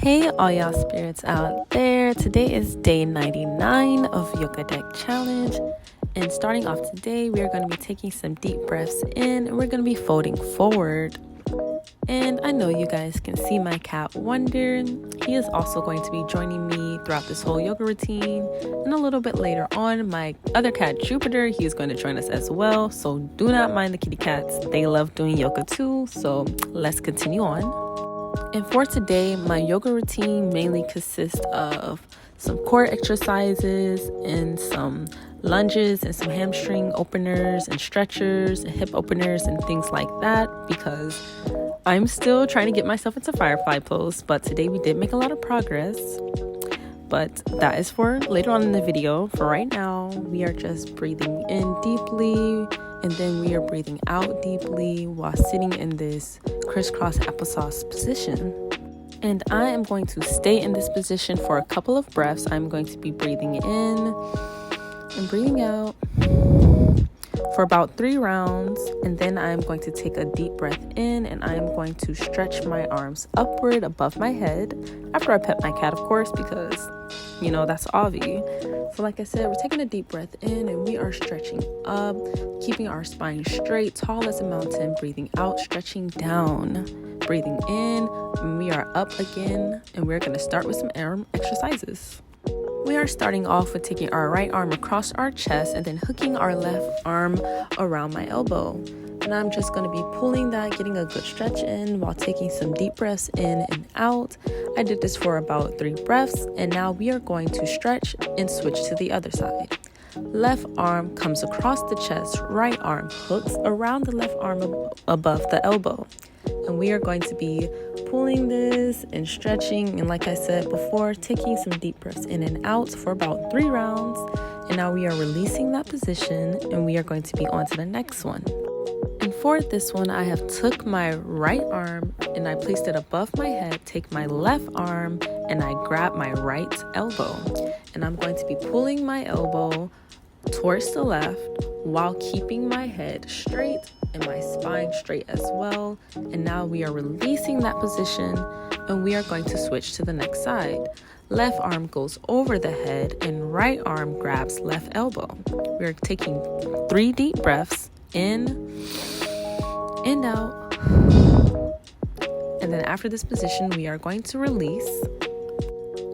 Hey all y'all spirits out there, today is day 99 of Yoga Deck Challenge, and starting off today we are going to be taking some deep breaths in and we're going to be folding forward. And I know you guys can see my cat Wonder. He is also going to be joining me throughout this whole yoga routine, and a little bit later on my other cat Jupiter, he is going to join us as well, so do not mind the kitty cats, they love doing yoga too. So let's continue on. And for today, my yoga routine mainly consists of some core exercises and some lunges and some hamstring openers and stretchers and hip openers and things like that, because I'm still trying to get myself into firefly pose, but today we did make a lot of progress. But that is for later on in the video. For right now, we are just breathing in deeply, and then we are breathing out deeply while sitting in this crisscross applesauce position. And I am going to stay in this position for a couple of breaths. I'm going to be breathing in and breathing out for about 3 rounds, and then I'm going to take a deep breath in and I am going to stretch my arms upward above my head after I pet my cat, of course, because you know that's obvi. So like I said, we're taking a deep breath in and we are stretching up, keeping our spine straight, tall as a mountain. Breathing out, stretching down. Breathing in, and we are up again, and we're going to start with some arm exercises. We are starting off with taking our right arm across our chest and then hooking our left arm around my elbow. And I'm just going to be pulling that, getting a good stretch in while taking some deep breaths in and out. I did this for about 3 breaths, and now we are going to stretch and switch to the other side. Left arm comes across the chest, right arm hooks around the left arm above the elbow. And we are going to be pulling this and stretching, and like I said before, taking some deep breaths in and out for about 3 rounds. And now we are releasing that position and we are going to be on to the next one. And for this one, I have took my right arm and I placed it above my head, take my left arm and I grab my right elbow. And I'm going to be pulling my elbow towards the left while keeping my head straight and my spine straight as well. And now we are releasing that position and we are going to switch to the next side. Left arm goes over the head and right arm grabs left elbow. We are taking 3 deep breaths in and out. And then after this position, we are going to release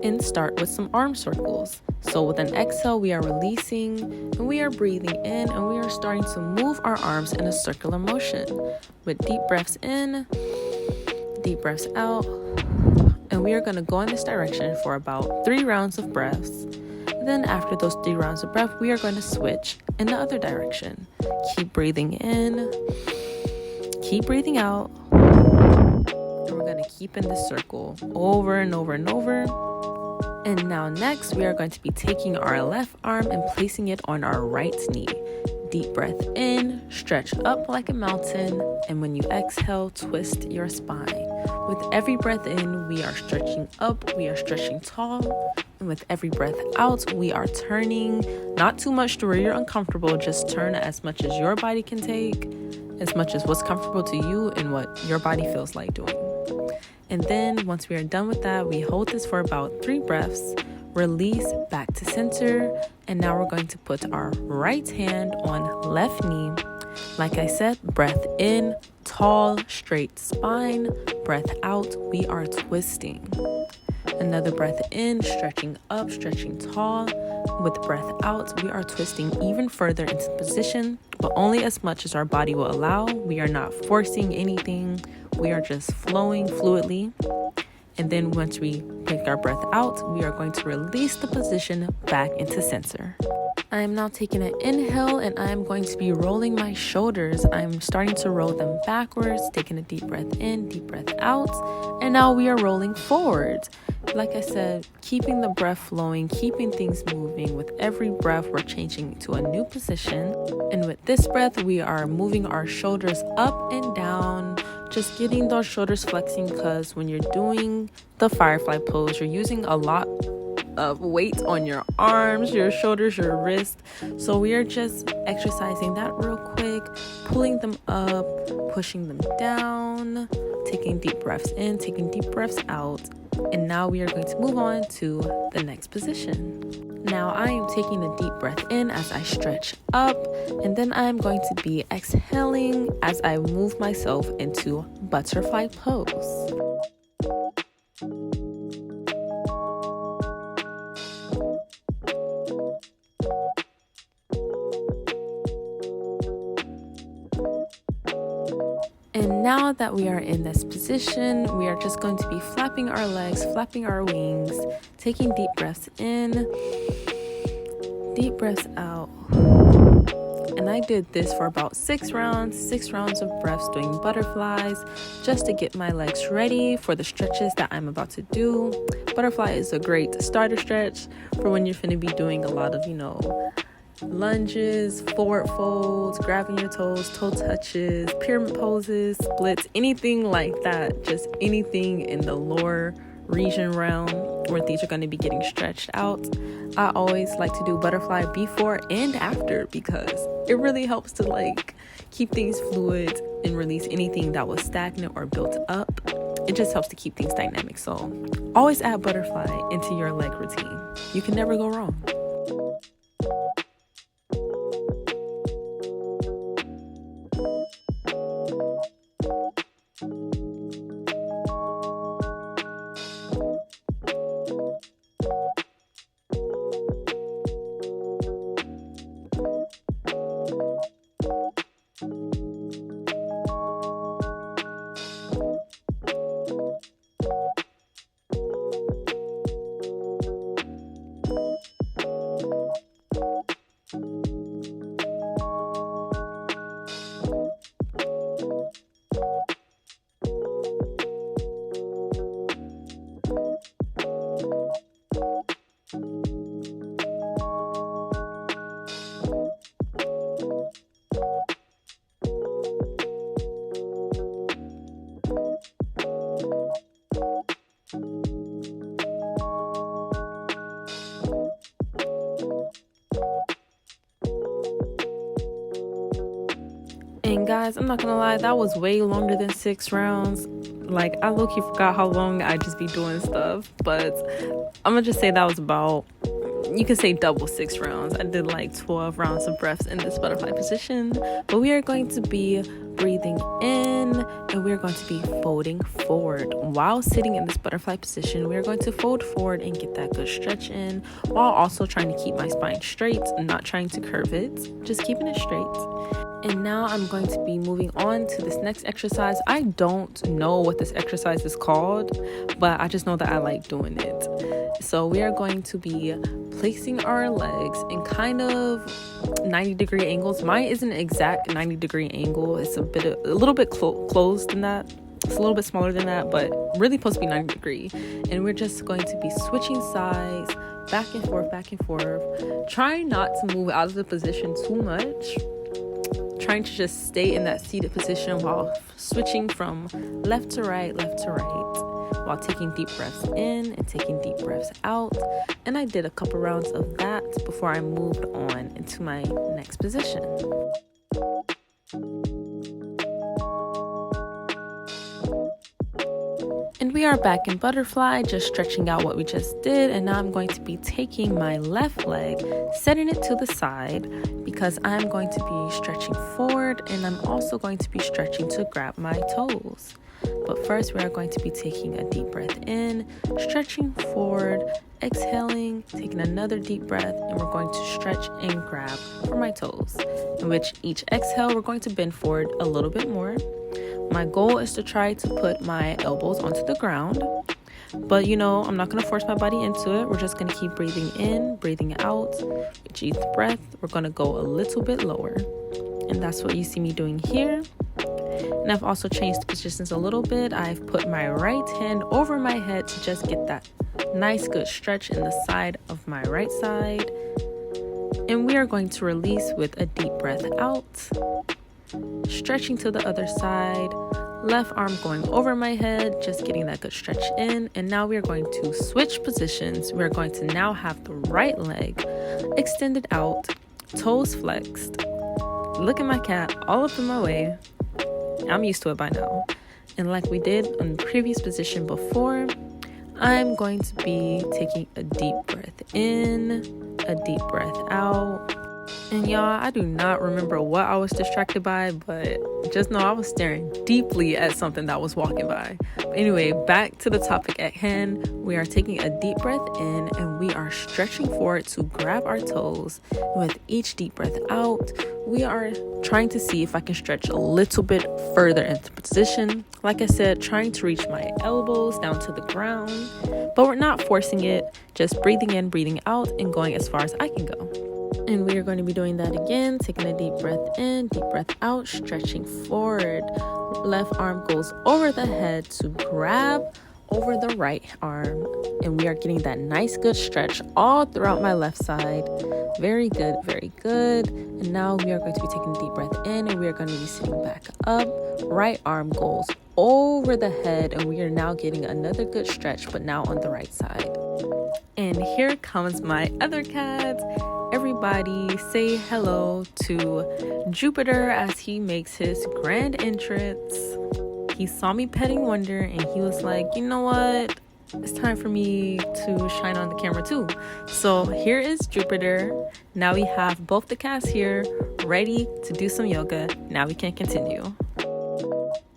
and start with some arm circles. So with an exhale, we are releasing and we are breathing in and we are starting to move our arms in a circular motion with deep breaths in, deep breaths out. And we are going to go in this direction for about 3 rounds of breaths. And then after those 3 rounds of breath, we are going to switch in the other direction. Keep breathing in, keep breathing out. And we're going to keep in this circle over and over and over. And now next, we are going to be taking our left arm and placing it on our right knee. Deep breath in, stretch up like a mountain, and when you exhale, twist your spine. With every breath in, we are stretching up, we are stretching tall, and with every breath out, we are turning, not too much to where you're uncomfortable, just turn as much as your body can take, as much as what's comfortable to you and what your body feels like doing. And then once we are done with that, we hold this for about 3 breaths, release back to center, and now we're going to put our right hand on left knee. Like I said, breath in, tall, straight spine, breath out, we are twisting. Another breath in, stretching up, stretching tall. With breath out, we are twisting even further into position, but only as much as our body will allow. We are not forcing anything. We are just flowing fluidly. And then once we take our breath out, we are going to release the position back into center. I am now taking an inhale and I am going to be rolling my shoulders. I'm starting to roll them backwards, taking a deep breath in, deep breath out. And now we are rolling forward. Like I said, keeping the breath flowing, keeping things moving. With every breath, we're changing to a new position. And with this breath, we are moving our shoulders up and down, just getting those shoulders flexing, because when you're doing the firefly pose, you're using a lot of weight on your arms, your shoulders, your wrist. So we are just exercising that real quick, pulling them up, pushing them down, taking deep breaths in, taking deep breaths out. And now we are going to move on to the next position. Now I am taking a deep breath in as I stretch up, and then I'm going to be exhaling as I move myself into butterfly pose. And now that we are in this position, we are just going to be flapping our legs, flapping our wings, taking deep breaths in, deep breaths out. And I did this for about 6 rounds of breaths doing butterflies, just to get my legs ready for the stretches that I'm about to do. Butterfly is a great starter stretch for when you're finna be doing a lot of, lunges, forward folds, grabbing your toes, toe touches, pyramid poses, splits, anything like that. Just anything in the lower region realm where these are going to be getting stretched out. I always like to do butterfly before and after because it really helps to keep things fluid and release anything that was stagnant or built up. It just helps to keep things dynamic. So always add butterfly into your leg routine. You can never go wrong. And guys, I'm not gonna lie, that was way longer than 6 rounds. I low-key forgot how long I just be doing stuff, but I'm gonna just say that was about, you can say double 6 rounds. I did 12 rounds of breaths in this butterfly position, but we are going to be breathing in and we're going to be folding forward. While sitting in this butterfly position, we're going to fold forward and get that good stretch in, while also trying to keep my spine straight and not trying to curve it, just keeping it straight. And now I'm going to be moving on to this next exercise. I don't know what this exercise is called, but I just know that I like doing it. So we are going to be placing our legs in kind of 90-degree angles. Mine isn't an exact 90-degree angle. It's a little bit closed than that. It's a little bit smaller than that, but really supposed to be 90 degree. And we're just going to be switching sides, back and forth, trying not to move out of the position too much. Trying to just stay in that seated position while switching from left to right, while taking deep breaths in and taking deep breaths out. And I did a couple rounds of that before I moved on into my next position. And we are back in butterfly, just stretching out what we just did. And now I'm going to be taking my left leg, setting it to the side because I'm going to be stretching forward, and I'm also going to be stretching to grab my toes. But first, we are going to be taking a deep breath in, stretching forward, exhaling, taking another deep breath, and we're going to stretch and grab for my toes. In which each exhale, we're going to bend forward a little bit more. My goal is to try to put my elbows onto the ground, but I'm not going to force my body into it. We're just going to keep breathing in, breathing out. With each breath, we're going to go a little bit lower. And that's what you see me doing here. And I've also changed the positions a little bit. I've put my right hand over my head to just get that nice good stretch in the side of my right side. And we are going to release with a deep breath out. Stretching to the other side, left arm going over my head, just getting that good stretch in. And now we are going to switch positions. We're going to now have the right leg extended out, toes flexed. Look at my cat all up in my way. I'm used to it by now. And like we did in the previous position before, I'm going to be taking a deep breath in, a deep breath out. And y'all, I do not remember what I was distracted by, but just know I was staring deeply at something that was walking by. But anyway, back to the topic at hand. We are taking a deep breath in and we are stretching forward to grab our toes. With each deep breath out, we are trying to see if I can stretch a little bit further into position. Like I said, trying to reach my elbows down to the ground, but we're not forcing it, just breathing in, breathing out, and going as far as I can go. And we are going to be doing that again, taking a deep breath in, deep breath out, stretching forward. Left arm goes over the head to grab over the right arm. And we are getting that nice good stretch all throughout my left side. Very good, very good. And now we are going to be taking a deep breath in and we are going to be sitting back up. Right arm goes over the head and we are now getting another good stretch, but now on the right side. And here comes my other cat. Everybody say hello to Jupiter as he makes his grand entrance. He saw me petting Wonder and he was like, you know what? It's time for me to shine on the camera too. So here is Jupiter. Now we have both the cats here ready to do some yoga. Now we can continue.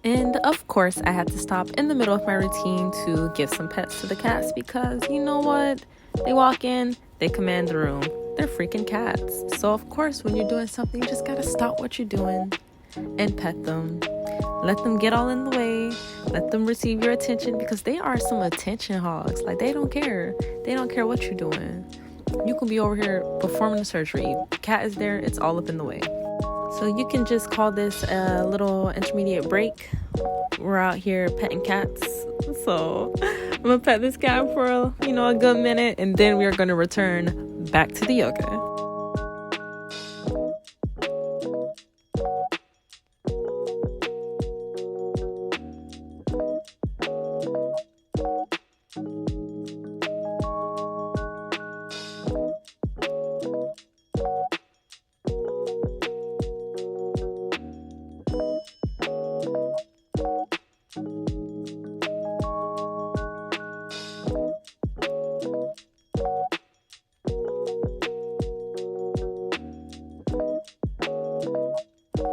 And of course, I had to stop in the middle of my routine to give some pets to the cats because you know what? They walk in, they command the room. They're freaking cats. So of course, when you're doing something, you just gotta stop what you're doing and pet them. Let them get all in the way. Let them receive your attention because they are some attention hogs. Like they don't care. They don't care what you're doing. You can be over here performing the surgery. The cat is there. It's all up in the way. So you can just call this a little intermediate break. We're out here petting cats. So I'm gonna pet this cat for a good minute, and then we are gonna return back to the yoga.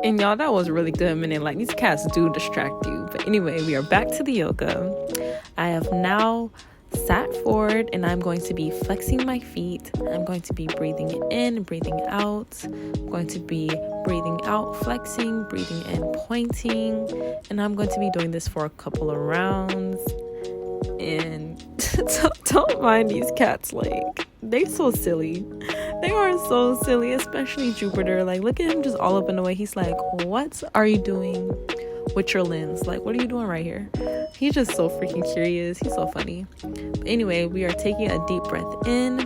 And y'all, that was a really good minute. Like, these cats do distract you. But anyway, we are back to the yoga. I have now sat forward and I'm going to be flexing my feet. I'm going to be breathing in, breathing out. I'm going to be breathing out, flexing, breathing in, pointing. And I'm going to be doing this for a couple of rounds. And don't mind these cats. Like, they're so silly. They are so silly, especially Jupiter. Like, look at him just all up in the way. He's like, what are you doing with your lens? Like, what are you doing right here? He's just so freaking curious. He's so funny. But anyway, we are taking a deep breath in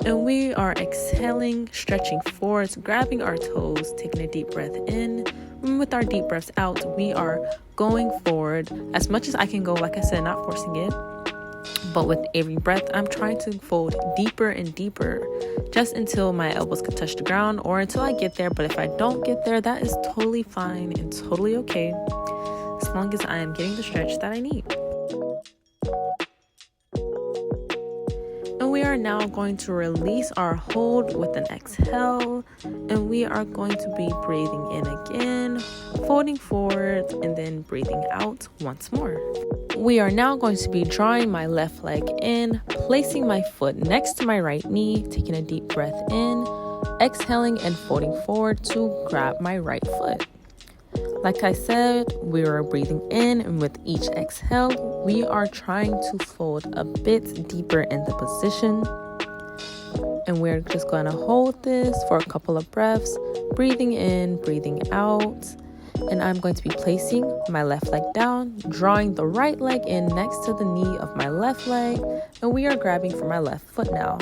and we are exhaling, stretching forwards, grabbing our toes, taking a deep breath in. And with our deep breaths out, we are going forward as much as I can go. Like I said, not forcing it. But with every breath, I'm trying to fold deeper and deeper just until my elbows can touch the ground or until I get there. But if I don't get there, that is totally fine and totally okay, as long as I am getting the stretch that I need. And we are now going to release our hold with an exhale. And we are going to be breathing in again, folding forward, and then breathing out once more. We are now going to be drawing my left leg in, placing my foot next to my right knee, taking a deep breath in, exhaling and folding forward to grab my right foot. Like I said, we are breathing in, and with each exhale, we are trying to fold a bit deeper in the position. And we're just going to hold this for a couple of breaths, breathing in, breathing out. And I'm going to be placing my left leg down, drawing the right leg in next to the knee of my left leg, and we are grabbing for my left foot now.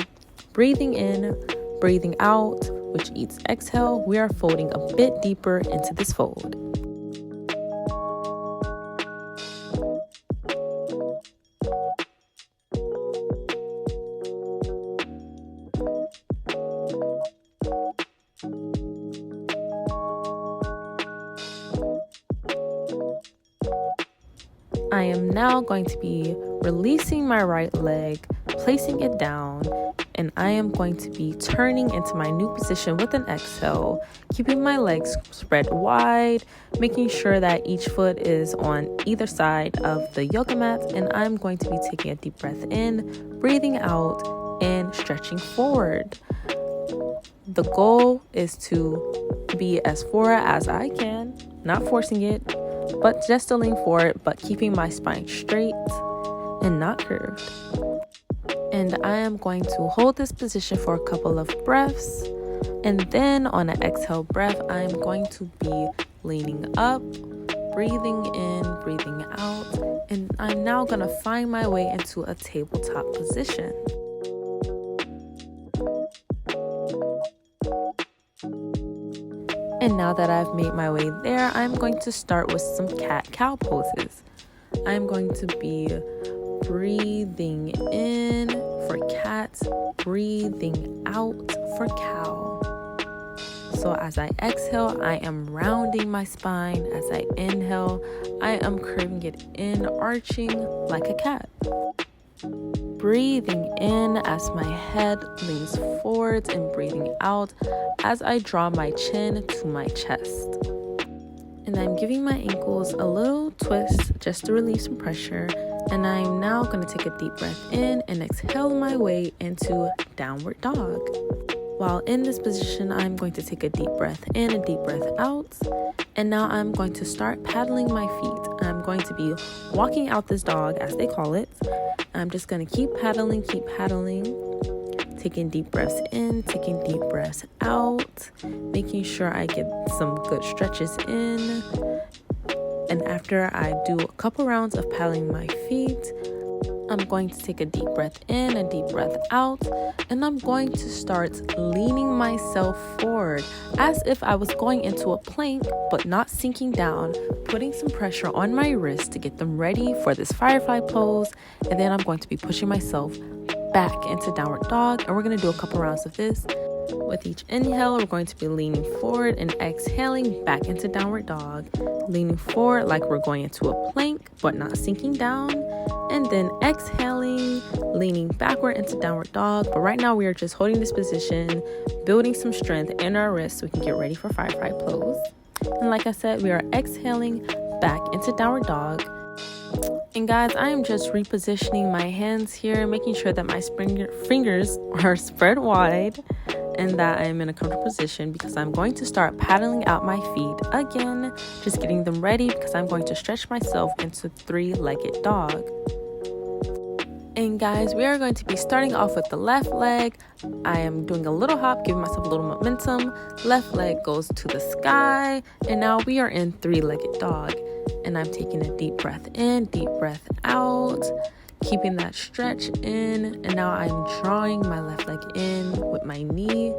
Breathing in, breathing out, with each exhale, we are folding a bit deeper into this fold. I am now going to be releasing my right leg, placing it down, and I am going to be turning into my new position with an exhale, keeping my legs spread wide, making sure that each foot is on either side of the yoga mat, and I'm going to be taking a deep breath in, breathing out, and stretching forward. The goal is to be as forward as I can, not forcing it, but just to lean forward, but keeping my spine straight and not curved. And I am going to hold this position for a couple of breaths. And then on an exhale breath, I'm going to be leaning up, breathing in, breathing out. And I'm now going to find my way into a tabletop position. And now that I've made my way there, I'm going to start with some cat-cow poses. I'm going to be breathing in for cat, breathing out for cow. So as I exhale, I am rounding my spine. As I inhale, I am curving it in, arching like a cat. Breathing in as my head leans forwards and breathing out as I draw my chin to my chest. And I'm giving my ankles a little twist just to relieve some pressure. And I'm now going to take a deep breath in and exhale my way into downward dog. While in this position, I'm going to take a deep breath in, a deep breath out. And now I'm going to start paddling my feet. I'm going to be walking out this dog, as they call it. I'm just going to keep paddling, taking deep breaths in, taking deep breaths out, making sure I get some good stretches in. And after I do a couple rounds of paddling my feet, I'm going to take a deep breath in, a deep breath out, and I'm going to start leaning myself forward as if I was going into a plank, but not sinking down, putting some pressure on my wrists to get them ready for this firefly pose. And then I'm going to be pushing myself back into downward dog, and we're going to do a couple rounds of this. With each inhale, we're going to be leaning forward and exhaling back into downward dog, leaning forward like we're going into a plank, but not sinking down, and then exhaling, leaning backward into downward dog. But right now we are just holding this position, building some strength in our wrists so we can get ready for firefly pose. And like I said, we are exhaling back into downward dog. And guys, I am just repositioning my hands here, making sure that my fingers are spread wide and that I am in a comfortable position, because I'm going to start paddling out my feet again, just getting them ready because I'm going to stretch myself into three-legged dog. And guys, we are going to be starting off with the left leg. I am doing a little hop, giving myself a little momentum. Left leg goes to the sky, and now we are in three-legged dog. And I'm taking a deep breath in, deep breath out, keeping that stretch in. And now I'm drawing my left leg in with my knee,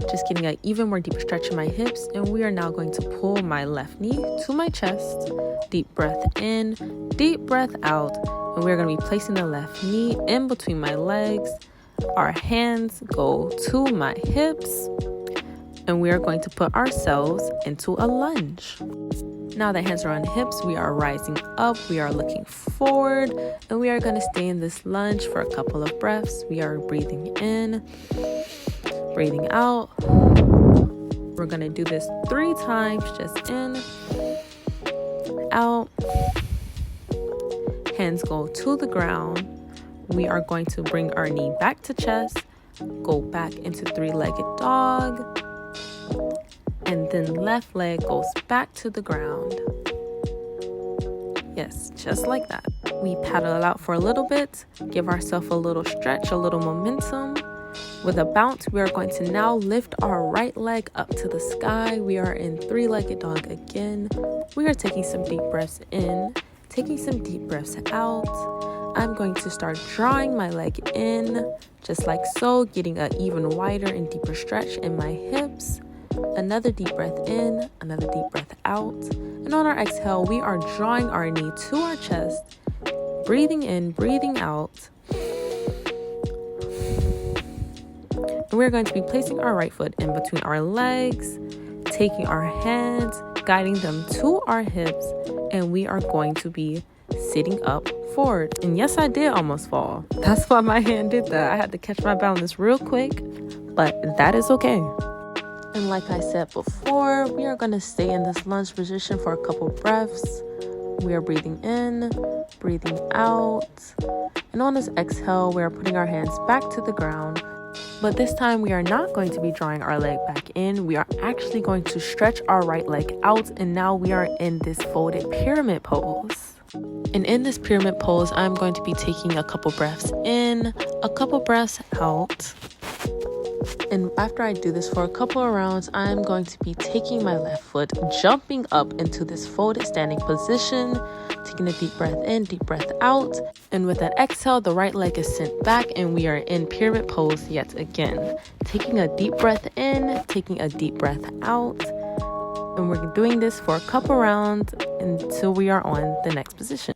just getting an even more deeper stretch in my hips. And we are now going to pull my left knee to my chest. Deep breath in, deep breath out. And we're going to be placing the left knee in between my legs. Our hands go to my hips. And we are going to put ourselves into a lunge. Now that hands are on hips, we are rising up, we are looking forward, and we are going to stay in this lunge for a couple of breaths. We are breathing in, breathing out. We're going to do this 3 times, just in, out. Hands go to the ground. We are going to bring our knee back to chest, go back into three-legged dog. And then left leg goes back to the ground. Yes, just like that. We paddle it out for a little bit, give ourselves a little stretch, a little momentum. With a bounce, we are going to now lift our right leg up to the sky. We are in three-legged dog again. We are taking some deep breaths in, taking some deep breaths out. I'm going to start drawing my leg in, just like so, getting an even wider and deeper stretch in my hips. Another deep breath in, another deep breath out. And on our exhale, we are drawing our knee to our chest, breathing in, breathing out. And we're going to be placing our right foot in between our legs, taking our hands, guiding them to our hips, and we are going to be sitting up forward. And yes, I did almost fall. That's why my hand did that. I had to catch my balance real quick, but that is okay. And like I said before, we are going to stay in this lunge position for a couple breaths. We are breathing in, breathing out. And on this exhale, we are putting our hands back to the ground. But this time, we are not going to be drawing our leg back in. We are actually going to stretch our right leg out. And now we are in this folded pyramid pose. And in this pyramid pose, I'm going to be taking a couple breaths in, a couple breaths out. And after I do this for a couple of rounds, I'm going to be taking my left foot, jumping up into this folded standing position, taking a deep breath in, deep breath out. And with that exhale, the right leg is sent back and we are in pyramid pose yet again. Taking a deep breath in, taking a deep breath out. And we're doing this for a couple rounds until we are on the next position.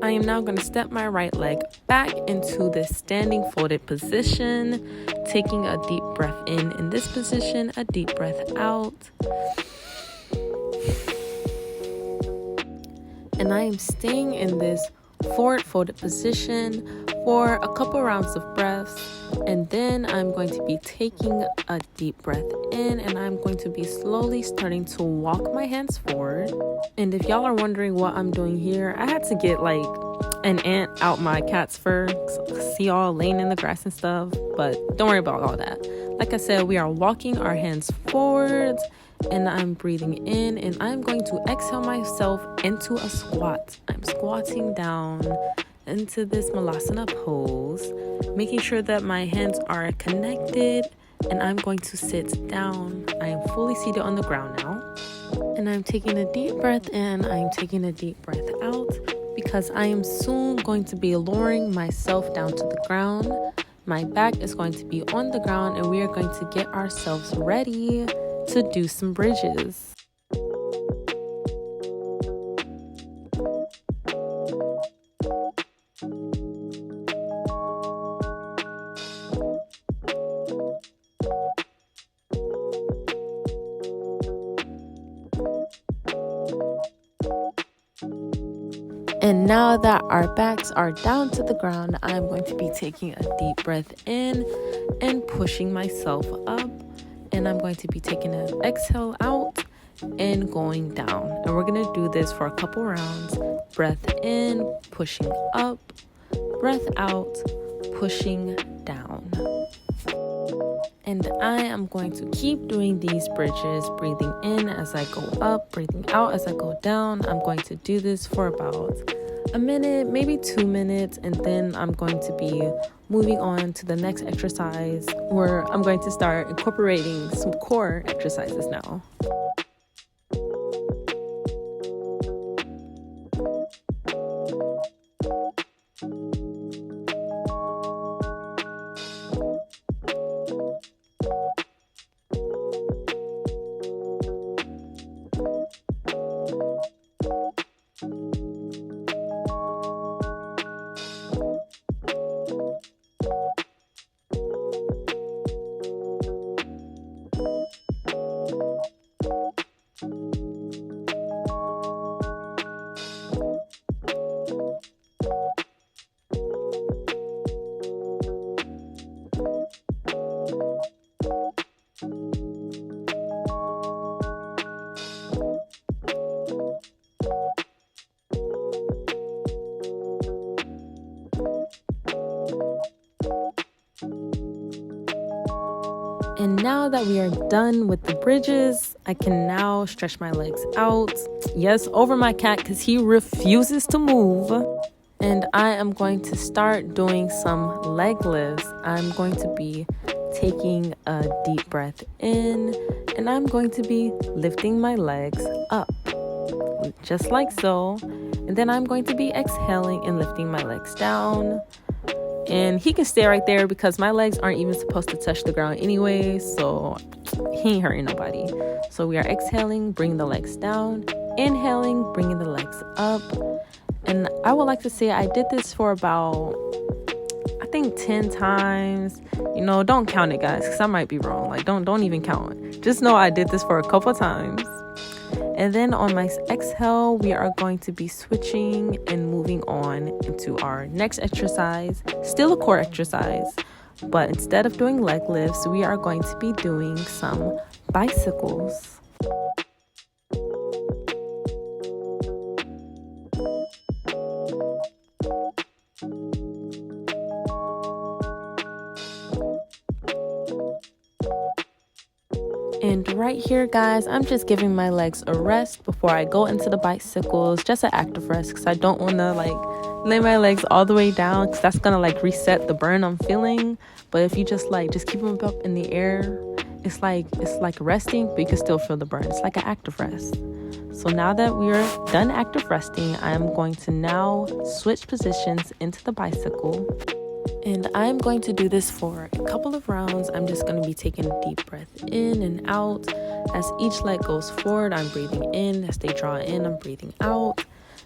I am now going to step my right leg back into this standing folded position, taking a deep breath in this position, a deep breath out. And I am staying in this forward folded position for a couple rounds of breaths. And then I'm going to be taking a deep breath in and I'm going to be slowly starting to walk my hands forward. And if y'all are wondering what I'm doing here, I had to get like an ant out my cat's fur. See y'all laying in the grass and stuff, but don't worry about all that. Like I said, we are walking our hands forward and I'm breathing in and I'm going to exhale myself into a squat. I'm squatting down into this Malasana pose, making sure that my hands are connected and I'm going to sit down. I am fully seated on the ground now and I'm taking a deep breath in, I'm taking a deep breath out because I am soon going to be lowering myself down to the ground. My back is going to be on the ground and we are going to get ourselves ready to do some bridges. And now that our backs are down to the ground, I'm going to be taking a deep breath in and pushing myself up. And I'm going to be taking an exhale out and going down. And we're going to do this for a couple rounds. Breath in, pushing up. Breath out, pushing down. And I am going to keep doing these bridges, breathing in as I go up, breathing out as I go down. I'm going to do this for about a minute, maybe 2 minutes, and then I'm going to be moving on to the next exercise where I'm going to start incorporating some core exercises now. And now that we are done with the bridges, I can now stretch my legs out. Yes, over my cat because he refuses to move. And I am going to start doing some leg lifts. I'm going to be taking a deep breath in and I'm going to be lifting my legs up, just like so. And then I'm going to be exhaling and lifting my legs down. And he can stay right there because my legs aren't even supposed to touch the ground anyway, so he ain't hurting nobody. So we are exhaling, bringing the legs down, inhaling, bringing the legs up. And I would like to say I did this for about, I think 10 times. You know, don't count it, guys, because I might be wrong. Like, don't even count it. Just know I did this for a couple times. And then on my exhale, we are going to be switching and moving on into our next exercise, still a core exercise, but instead of doing leg lifts, we are going to be doing some bicycles. And right here, guys, I'm just giving my legs a rest before I go into the bicycles, just an active rest, because I don't want to lay my legs all the way down, because that's gonna reset the burn I'm feeling. But if you just keep them up in the air, it's like resting, but you can still feel the burn. It's like an active rest. So now that we are done active resting, I am going to now switch positions into the bicycle. And I'm going to do this for a couple of rounds. I'm just going to be taking a deep breath in and out. As each leg goes forward, I'm breathing in. As they draw in, I'm breathing out.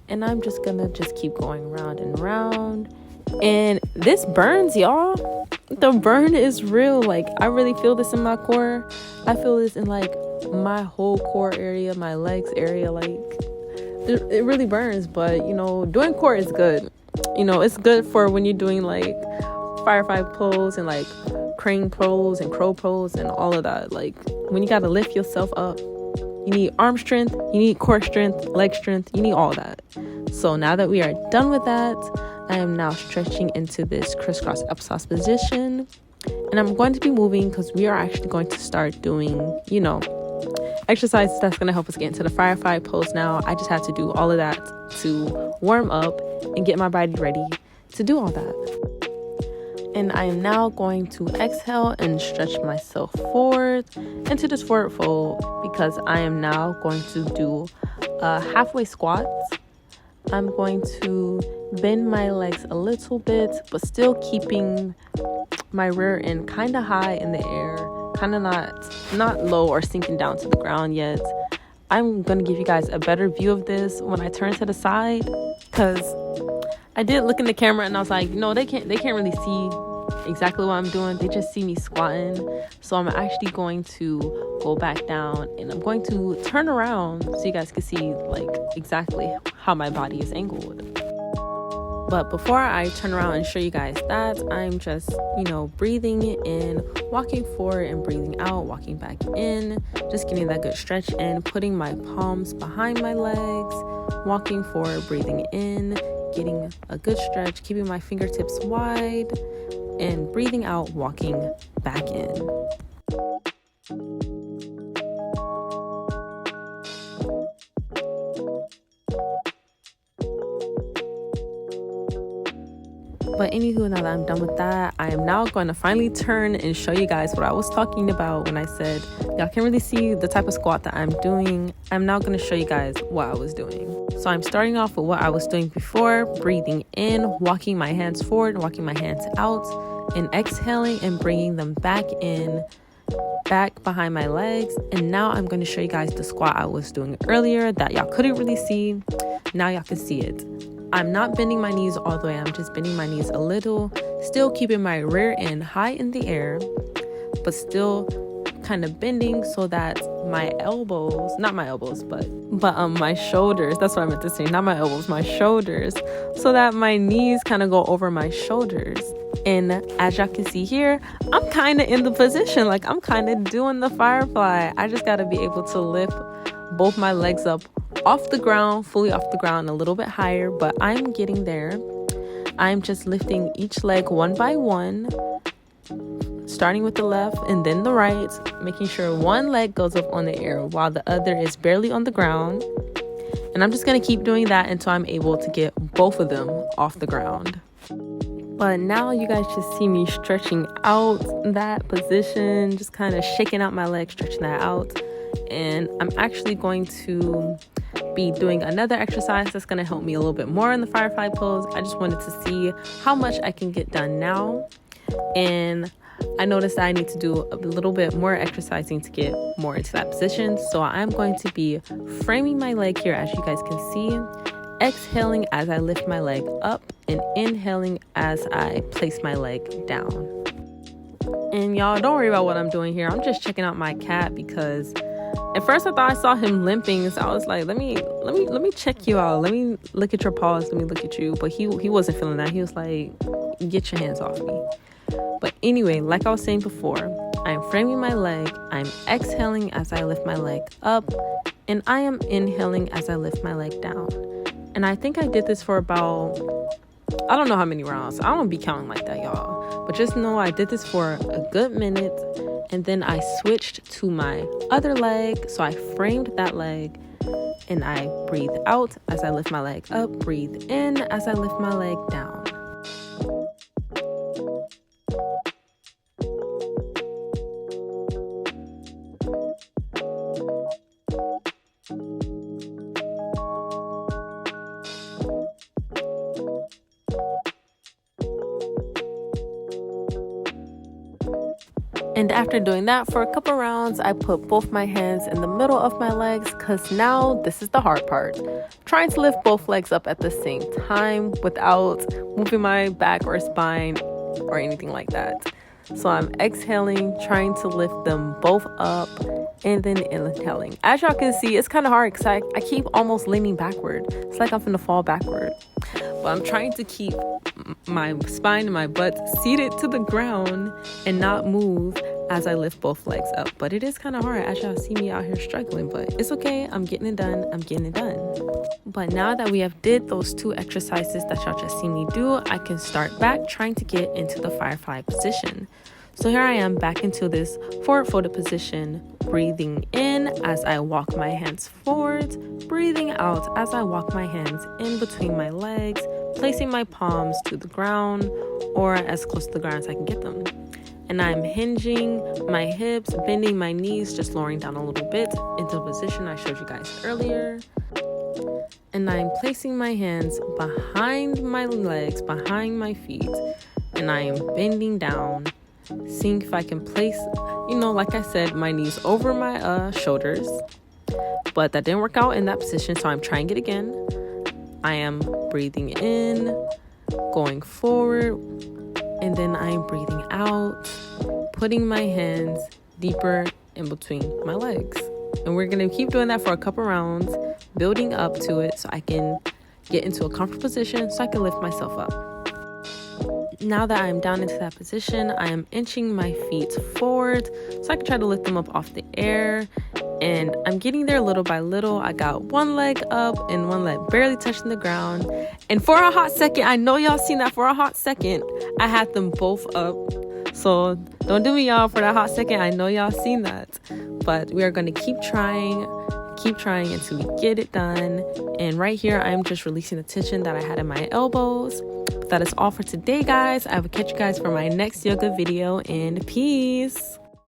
And I'm just going to keep going round and round. And this burns, y'all. The burn is real. I really feel this in my core. I feel this in my whole core area, my legs area. It really burns. But, doing core is good. It's good for when you're doing firefly pose and crane pose and crow pose and all of that. When you got to lift yourself up, you need arm strength, you need core strength, leg strength, you need all that. So now that we are done with that, I am now stretching into this crisscross applesauce position, and I'm going to be moving because we are actually going to start doing, exercises that's going to help us get into the firefly pose. Now I just had to do all of that to warm up and get my body ready to do all that. And I am now going to exhale and stretch myself forward into this forward fold, because I am now going to do halfway squats. I'm going to bend my legs a little bit, but still keeping my rear end kind of high in the air, kind of not low or sinking down to the ground yet. I'm going to give you guys a better view of this when I turn to the side, because I did look in the camera and I was like, they can't really see exactly what I'm doing. They just see me squatting. So I'm actually going to go back down and I'm going to turn around so you guys can see exactly how my body is angled. But before I turn around and show you guys that, I'm just, breathing in, walking forward and breathing out, walking back in, just getting that good stretch in, putting my palms behind my legs, walking forward, breathing in, getting a good stretch, keeping my fingertips wide, and breathing out, walking back in. But anywho, now that I'm done with that, I am now going to finally turn and show you guys what I was talking about when I said y'all can't really see the type of squat that I'm doing. I'm now going to show you guys what I was doing. So I'm starting off with what I was doing before, breathing in, walking my hands forward, walking my hands out, and exhaling and bringing them back in, back behind my legs. And now I'm going to show you guys the squat I was doing earlier that y'all couldn't really see. Now y'all can see it. I'm not bending my knees all the way. I'm just bending my knees a little, still keeping my rear end high in the air, but still kind of bending so that my elbows, not my elbows, but my shoulders, that's what I meant to say, not my elbows, my shoulders, so that my knees kind of go over my shoulders. And as y'all can see here, I'm kind of in the position, I'm kind of doing the firefly. I just got to be able to lift both my legs up off the ground, fully off the ground, a little bit higher, but I'm getting there. I'm just lifting each leg one by one, starting with the left and then the right, making sure one leg goes up on the air while the other is barely on the ground. And I'm just going to keep doing that until I'm able to get both of them off the ground. But now you guys just see me stretching out that position, just kind of shaking out my legs, stretching that out. And I'm actually going to be doing another exercise that's going to help me a little bit more in the firefly pose. I just wanted to see how much I can get done now. And I noticed that I need to do a little bit more exercising to get more into that position. So I'm going to be framing my leg here, as you guys can see, exhaling as I lift my leg up and inhaling as I place my leg down. And y'all, don't worry about what I'm doing here. I'm just checking out my cat because At first I thought I saw him limping, so I was like, let me check you out. Let me look at your paws. Let me look at you. But he wasn't feeling that. He was like, get your hands off me. But anyway, like I was saying before, I'm framing my leg. I'm exhaling as I lift my leg up, and I am inhaling as I lift my leg down. And I think I did this for about, I don't know how many rounds. I don't be counting like that, y'all. But just know I did this for a good minute. And then I switched to my other leg. So I framed that leg. And I breathe out as I lift my leg up. Breathe in as I lift my leg down. And after doing that for a couple rounds, I put both my hands in the middle of my legs, because now this is the hard part. Trying to lift both legs up at the same time without moving my back or spine or anything like that. So I'm exhaling, trying to lift them both up, and then inhaling. As y'all can see, it's kind of hard because I keep almost leaning backward. It's like I'm finna fall backward. But I'm trying to keep my spine and my butt seated to the ground and not move as I lift both legs up. But it is kind of hard as y'all see me out here struggling, but it's okay. I'm getting it done. But now that we have did those 2 exercises that y'all just see me do, I can start back trying to get into the firefly position. So here I am back into this forward folded position, breathing in as I walk my hands forward, breathing out as I walk my hands in between my legs, placing my palms to the ground or as close to the ground as I can get them. And I'm hinging my hips, bending my knees, just lowering down a little bit into the position I showed you guys earlier. And I'm placing my hands behind my legs, behind my feet, and I am bending down, seeing if I can place, like I said, my knees over my shoulders. But that didn't work out in that position, so I'm trying it again. I am breathing in, going forward, and then I'm breathing out, putting my hands deeper in between my legs. And we're going to keep doing that for a couple rounds, building up to it so I can get into a comfortable position so I can lift myself up. Now that I'm down into that position, I am inching my feet forward so I can try to lift them up off the air. And I'm getting there little by little. I got one leg up and one leg barely touching the ground. And for a hot second, I know y'all seen that for a hot second, I had them both up. So don't do me, y'all, for that hot second. I know y'all seen that. But we are going to keep trying until we get it done. And right here, I'm just releasing the tension that I had in my elbows. But that is all for today, guys. I will catch you guys for my next yoga video, and peace.